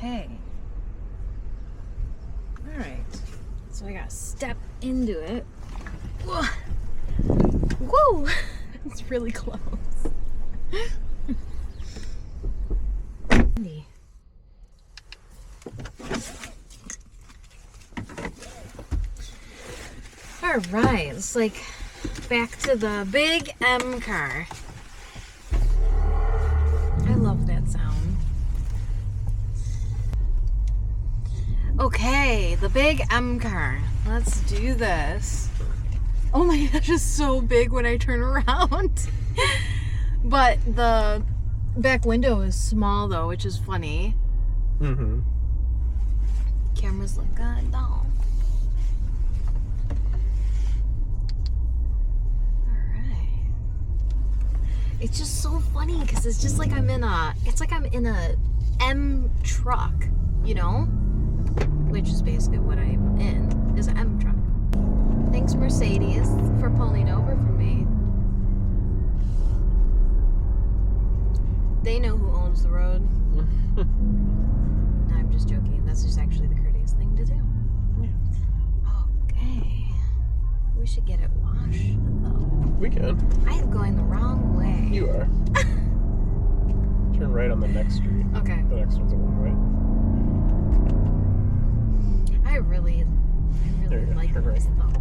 Okay. All right. So I gotta step into it. Whoa! Whoa! It's really close. All right, it's like back to the big M car. I love that sound. Okay, the big M car. Let's do this. Oh my gosh, it's so big when I turn around. But the back window is small though, which is funny. Mm-hmm. Cameras look good though. It's just so funny because it's just like I'm in a M truck, you know? Which is basically what I'm in, is an M truck. Thanks Mercedes for pulling over for me. They know who owns the road. No, I'm just joking. That's just actually the courteous thing to do. Yeah. Okay. We should get it washed though. We can. I am going the wrong way. You are. Turn right on the next street. Okay. The next one's a one-way. I really like this though.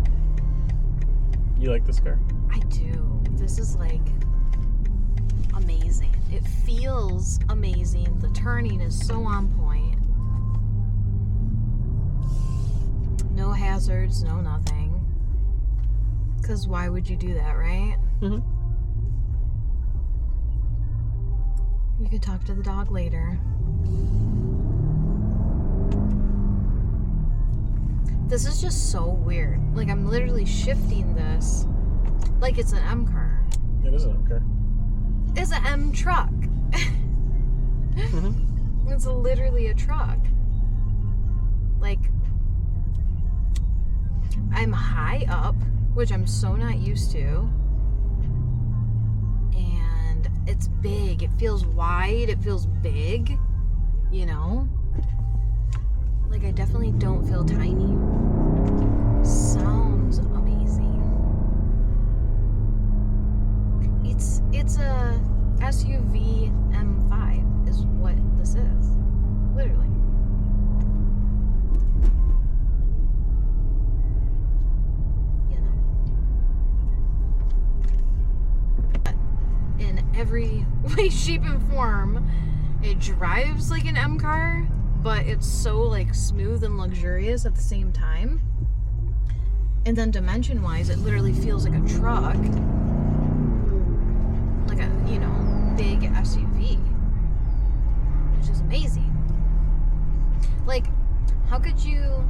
You like this car? I do. This is like amazing. It feels amazing. The turning is so on point. No hazards, no nothing. Because why would you do that, right? Mm-hmm. You could talk to the dog later. This is just so weird. Like, I'm literally shifting this like it's an M car. It is an M car. It's an M truck. Mm-hmm. It's literally a truck. Like, I'm high up, which I'm so not used to. And it's big. It feels wide. It feels big. You know? Like, I definitely don't feel tiny. Sounds amazing. It's a SUV M5 is what this is. Literally. In every way, shape, and form, it drives like an M car, but it's so like smooth and luxurious at the same time. And then dimension wise, it literally feels like a truck, like a, you know, big SUV, which is amazing. Like, how could you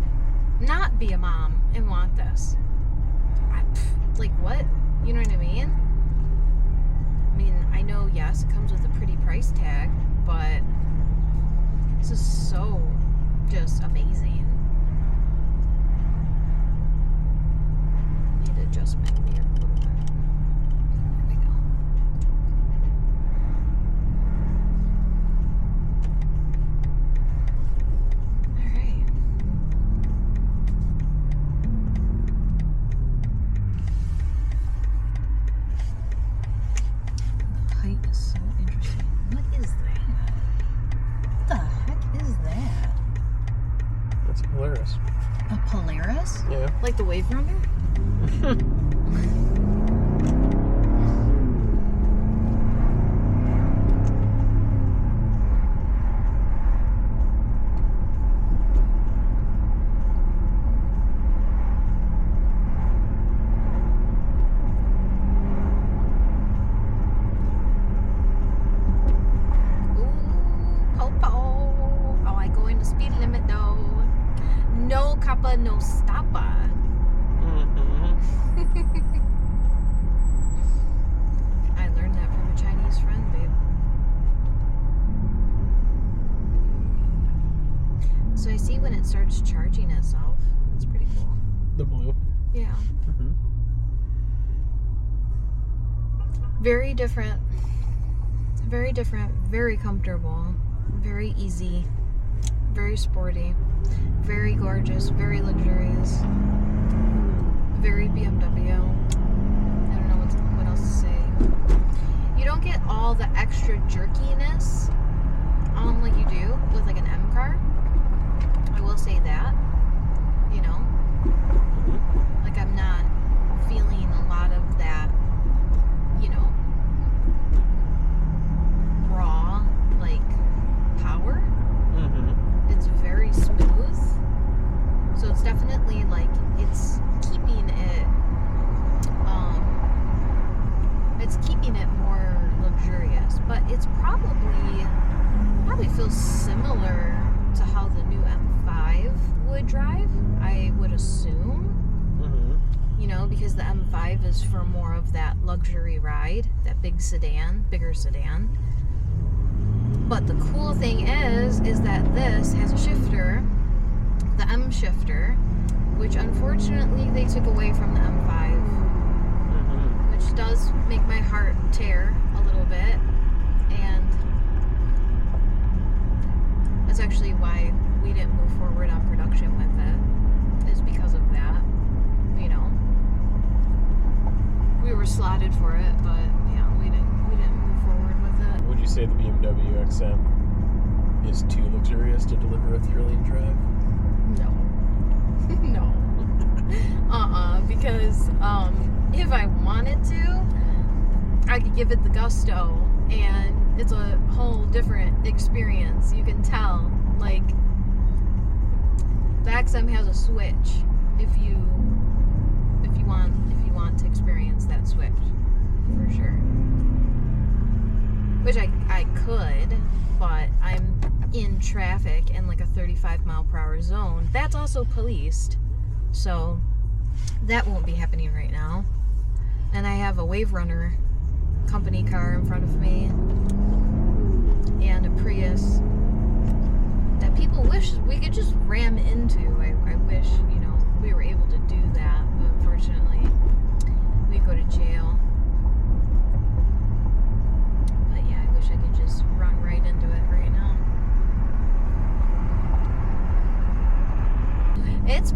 not be a mom and want this? Like, what? You know what I mean? I mean, I know, yes, it comes with a pretty price tag, but this is so just amazing. Need to adjust my gear a little bit. There we go. Alright. Height is so interesting. What is that? What the heck is that? That's a Polaris. A Polaris? Yeah. Like the Wave Runner? No kappa, no stoppa. Mm-hmm. I learned that from a Chinese friend, babe. So I see when it starts charging itself. That's pretty cool. The blue. Yeah. Mm-hmm. Very different. Very different. Very comfortable. Very easy. very sporty, very gorgeous, very luxurious, very BMW. I don't know what else to say. You don't get all the extra jerkiness like you do with like an M car. I will say that, you know, like I'm not feeling a lot of that, you know, raw like power. It's very smooth, so it's definitely like it's keeping it more luxurious, but it's probably feels similar to how the new M5 would drive, I would assume. You know, because the M5 is for more of that luxury ride, that bigger sedan. But the cool thing is that this has a shifter, the M shifter, which unfortunately they took away from the M5, which does make my heart tear a little bit. And that's actually why we didn't move forward on production with it, is because of that. You know, we were slotted for it, but yeah, we didn't move forward with it. Would you say the BMW XM is too luxurious to deliver a thrilling drive? No. Because if I wanted to, I could give it the gusto, and it's a whole different experience. You can tell, like, the XM has a switch if you want to experience that switch, for sure. Which I could, but I'm in traffic in like a 35 mile per hour zone. That's also policed, so that won't be happening right now. And I have a Wave Runner company car in front of me and a Prius that people wish we could just ram into. I wish, you know, we were able to do that, but unfortunately we go to jail. But yeah, I wish I could just run right into it right now. It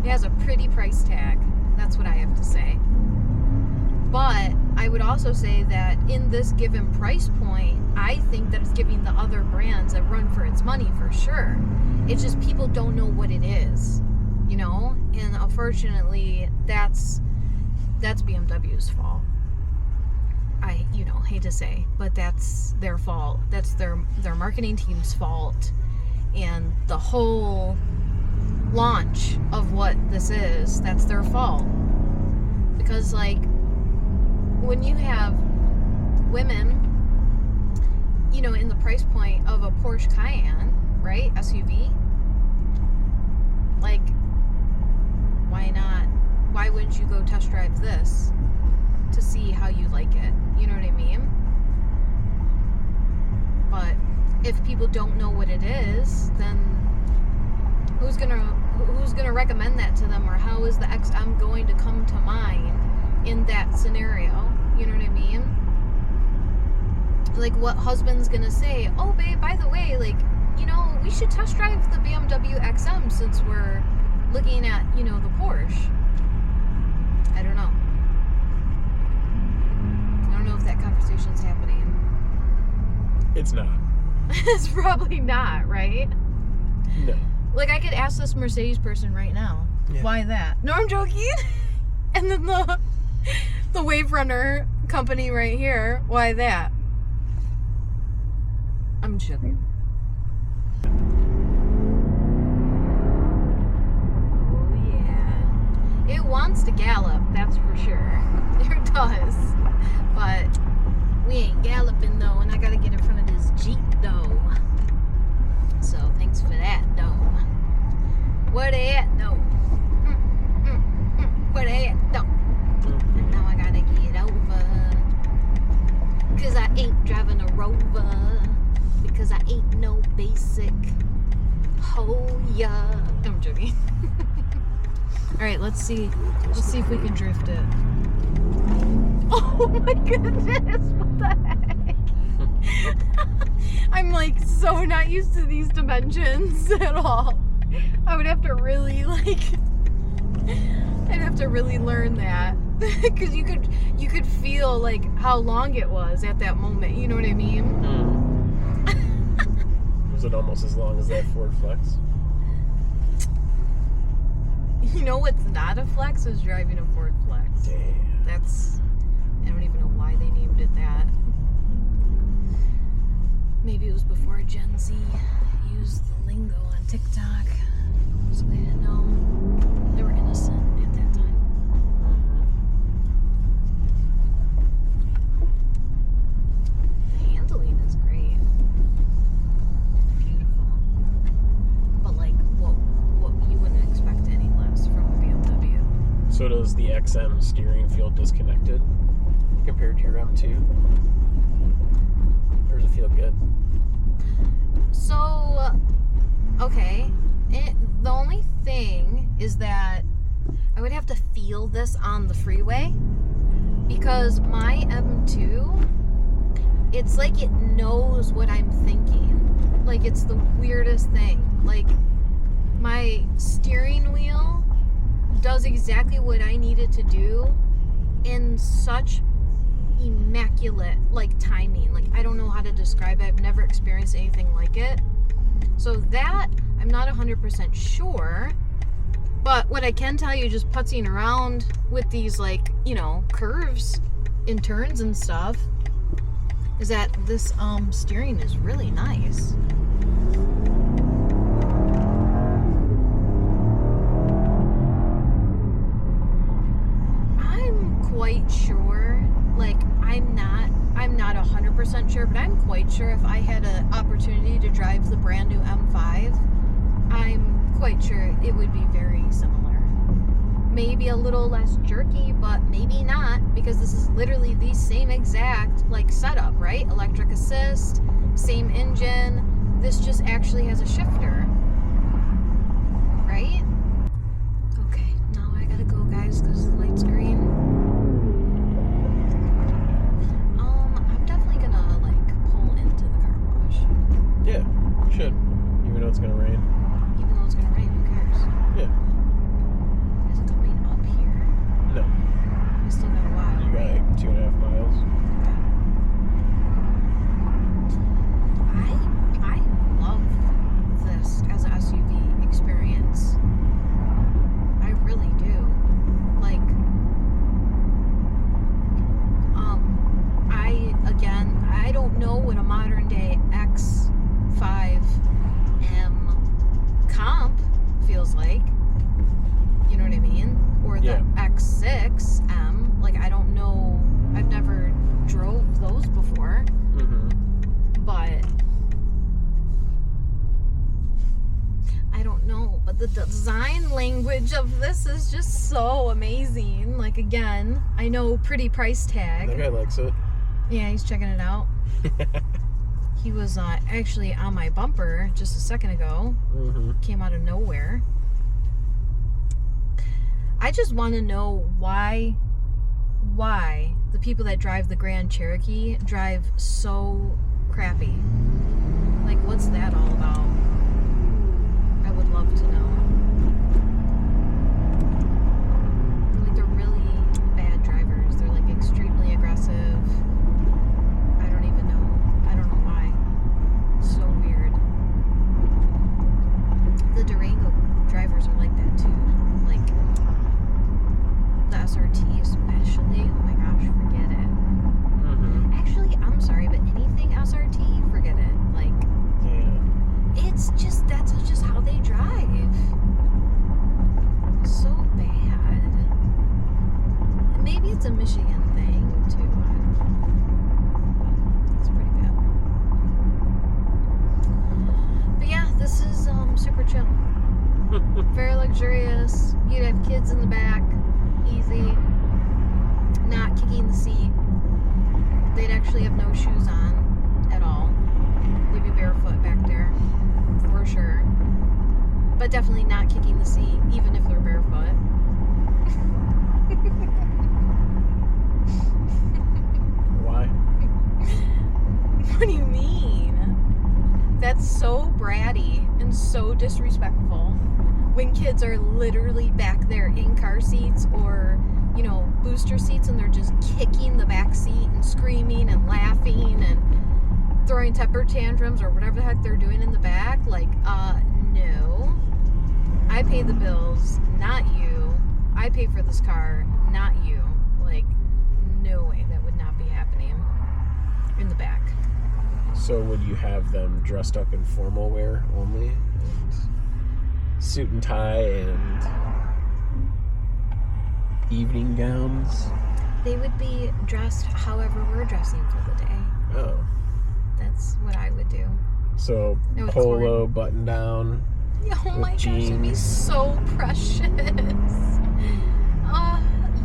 has a pretty price tag, that's what I have to say. But I would also say that in this given price point, I think that it's giving the other brands a run for its money for sure. It's just people don't know what it is, you know? And unfortunately, that's BMW's fault. I, you know, hate to say, but that's their fault. That's their marketing team's fault. And the whole launch of what this is, that's their fault. Because, like, when you have women, you know, in the price point of a Porsche Cayenne, right, SUV, like, why not? Why wouldn't you go test drive this to see how you like it? You know what I mean? But if people don't know what it is, then who's gonna recommend that to them, or how is the XM going to come to mind in that scenario? You know what I mean? Like, what husband's gonna say, oh babe, by the way, like, you know, we should test drive the BMW XM since we're looking at, you know, the Porsche. I don't know. I don't know if that conversation's happening. It's not. It's probably not, right? No. Like, I could ask this Mercedes person right now, Yeah. why that? No, I'm joking. And then the Wave Runner company right here, why that? I'm joking. Oh yeah. It wants to gallop, that's for sure. It does. But we ain't galloping though, and I gotta get in front of this Jeep though. So thanks for that though. Where they at though? Where they at though? And now I gotta get over, 'cause I ain't driving a Rover, because I ain't no basic. Oh yeah. I'm joking. Alright, let's see if we can drift it. Oh my goodness, what the heck? I'm like so not used to these dimensions at all. I would have to really I'd have to really learn that. Because you could feel like how long it was at that moment. You know what I mean? Was it almost as long as that Ford Flex? You know what's not a flex is driving a Ford Flex. Damn. I don't even know why they named it that. Maybe it was before Gen Z used the lingo on TikTok, so they didn't know. They were innocent at that time. The handling is great. Beautiful. But like what you wouldn't expect any less from a BMW. So does the XM steering feel disconnected compared to your M2? Or does it feel good? So, okay. The only thing is that I would have to feel this on the freeway because my M2, it's like it knows what I'm thinking. Like, it's the weirdest thing. Like, my steering wheel does exactly what I need it to do in such immaculate timing. Like, I don't know how to describe it. I've never experienced anything like it. So that I'm not 100% sure. But what I can tell you, just putzing around with these curves and turns and stuff, is that this steering is really nice. I'm quite sure, I'm not 100% sure, but I'm quite sure if I had an opportunity to drive the brand new M5, I'm quite sure it would be very similar. Maybe a little less jerky, but maybe not, because this is literally the same exact setup, right? Electric assist, same engine. This just actually has a shifter, right? Okay, now I gotta go, guys, because the light's green. I'm definitely gonna pull into the car wash. Yeah, you should. Even though it's gonna rain. Even though it's gonna rain, who cares? Yeah. Is it coming up here? No. We still got a while. You got right? 2.5 miles. I love this as an SUV experience. I really do. I don't know what a modern day X5M comp feels like. You know what I mean? Or the X6M. I don't know. I've never drove those before. But I don't know. But the design language of this is just so amazing. Again, I know pretty price tag. That guy likes it. Yeah, he's checking it out. He was actually on my bumper just a second ago. Came out of nowhere. I just want to know why the people that drive the Grand Cherokee drive so crappy. What's that all about? I would love to know. They're really bad drivers. They're extremely aggressive. I don't even know. I don't know why. So weird. The Durango drivers are like that too. The SRT especially. Oh my gosh, forget it. Actually, I'm sorry, but anything SRT, forget it. It's just, that's just how they drive. So bad. Maybe it's a Michigan thing too. I don't know. It's pretty bad. But yeah, this is super chill. Very luxurious. You'd have kids in the back. Easy. Not kicking the seat. They'd actually have no shoes on at all. They'd be barefoot back there. For sure. But definitely not kicking the seat, even if they're barefoot. Why? What do you mean? That's so bratty and so disrespectful when kids are literally back there in car seats or, you know, booster seats, and they're just kicking the back seat and screaming and laughing and throwing temper tantrums or whatever the heck they're doing in the back. Like, no. I pay the bills, not you. I pay for this car, not you. Like, no way. That would not be happening in the back. So would you have them dressed up in formal wear only? And suit and tie and evening gowns? They would be dressed however we're dressing for the day. Oh. That's what I would do. So It would polo, button down. Oh my gosh, it'd be jeans. so precious.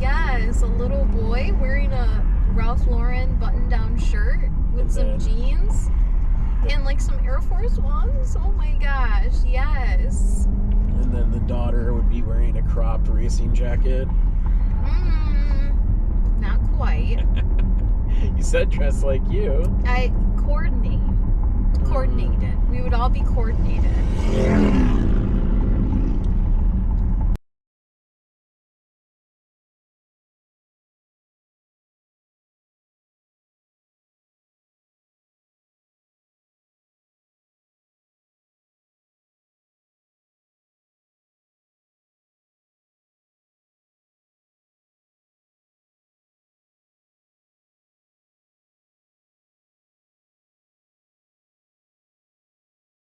Yes, a little boy wearing a Ralph Lauren button-down shirt with And some then- jeans and like some Air Force Ones. Oh my gosh, yes. And then the daughter would be wearing a cropped racing jacket. Not quite. You said dress like you. Coordinated. We would all be coordinated.